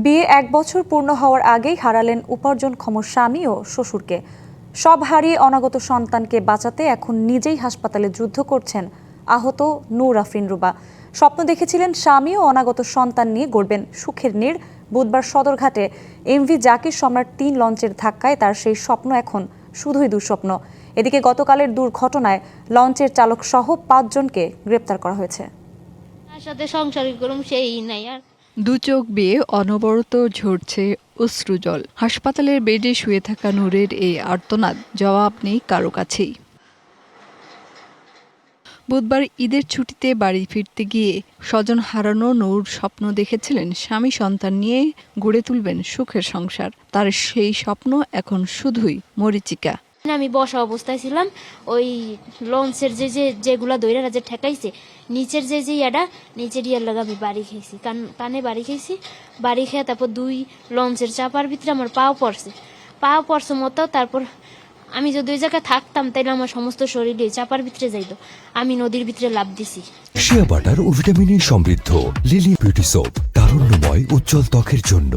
বিয়ে 1 বছর পূর্ণ হওয়ার আগেই হারালেন উপার্জনক্ষম স্বামী ও শ্বশুরকে। সব হারিয়ে অনাগত সন্তানকে বাঁচাতে এখন নিজেই হাসপাতালে যুদ্ধ করছেন আহত নূর আফরিন রুবা। স্বপ্ন দেখেছিলেন স্বামী ও অনাগত সন্তান নিয়ে গড়বেন সুখের নীড়। বুধবার সদরঘাটে এমভি জাকির সম্রাট 3 লঞ্চের ধাক্কায় তার সেই স্বপ্ন এখন শুধুই দুঃস্বপ্ন। এদিকে গতকালের দুর্ঘটনায় লঞ্চের চালক সহ 5 জনকে গ্রেপ্তার করা হয়েছে। দু চোখ বেয়ে অনবরত ঝরছে অশ্রুজল। হাসপাতালের বেডে শুয়ে থাকা নূরের এই আর্তনাদ জবাব নেই কারো কাছেই। বুধবার ঈদের ছুটিতে বাড়ি ফিরতে গিয়ে স্বজন হারানো নূর স্বপ্ন দেখেছিলেন স্বামী সন্তান নিয়ে গড়ে তুলবেন সুখের সংসার। তার সেই স্বপ্ন এখন শুধুই মরীচিকা। আমি বসা অবস্থায় ছিলাম, ওই লঞ্চের যেগুলা দইরা যে ঠেকাইছে নিচের যে ইয়াটা নিচের ইয়ার লাগা আমি বাড়ি খেয়েছি, কানে বাড়ি খেয়েছি। বাড়ি খেয়ে তারপর 2 লঞ্চের চাপার ভিতরে আমার পাও পড়ছে মতো। তারপর আমি যদি ওই জায়গায় থাকতাম তাইলে আমার সমস্ত শরীরে চাপার ভিতরে যাইতো। আমি নদীর ভিতরে লাফ দিছি। শিয়া বাটার ও ভিটামিনে সমৃদ্ধ লিলি বিউটি সোপ, তারুণ্যময় উজ্জ্বল ত্বকের জন্য।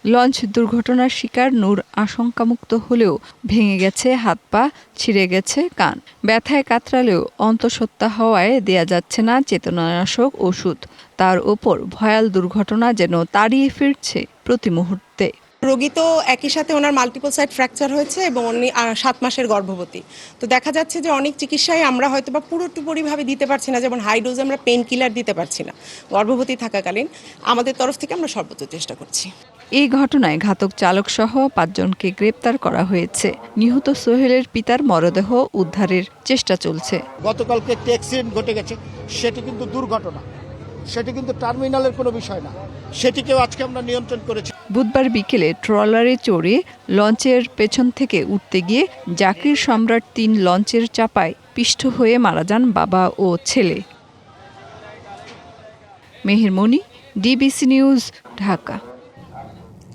লঞ্চ দুর্ঘটনার শিকার নূর আশঙ্কামুক্ত হলেও ভেঙে গেছে হাত পা, ছিঁড়ে গেছে কান। ব্যথায় কাতরালেও অন্তঃসত্ত্বা হওয়ায় দেয়া যাচ্ছে না চেতনানাশক ওষুধ। তার ওপর ভয়াল দুর্ঘটনা যেন তাড়িয়ে ফিরছে প্রতি মুহূর্তে। রোগী তো একই সাথে ওনার মাল্টিপল সাইট ফ্র্যাকচার হয়েছে এবং উনি 7 মাসের গর্ভবতী। তো দেখা যাচ্ছে যে অনেক চিকিৎসায় আমরা হয়তো বা পুরোপুরিভাবে দিতে পারছি না, যেমন হাই ডোজে আমরা পেন কিলার দিতে পারছি না গর্ভবতী থাকাকালীন। আমাদের তরফ থেকে আমরা সর্বোচ্চ চেষ্টা করছি। এই ঘটনায় ঘাতক চালক সহ 5 জনকে গ্রেপ্তার করা হয়েছে। নিহত সোহেলের পিতার মরদেহ উদ্ধারের চেষ্টা চলছে। গতকালকে একটি অ্যাক্সিডেন্ট ঘটে গেছে, সেটি কিন্তু দুর্ঘটনা, সেটি কিন্তু টার্মিনালের কোনো বিষয় না, সেটিকেও আজকে আমরা নিয়ন্ত্রণ করেছি। বুধবার বিকেলে ট্রলারে চড়ে লঞ্চের পেছন থেকে উঠতে গিয়ে জাকির সম্রাট 3 লঞ্চের চাপায় পিষ্ট হয়ে মারা যান বাবা ও ছেলে। মেহের মনি, ডিবিসি নিউজ, ঢাকা।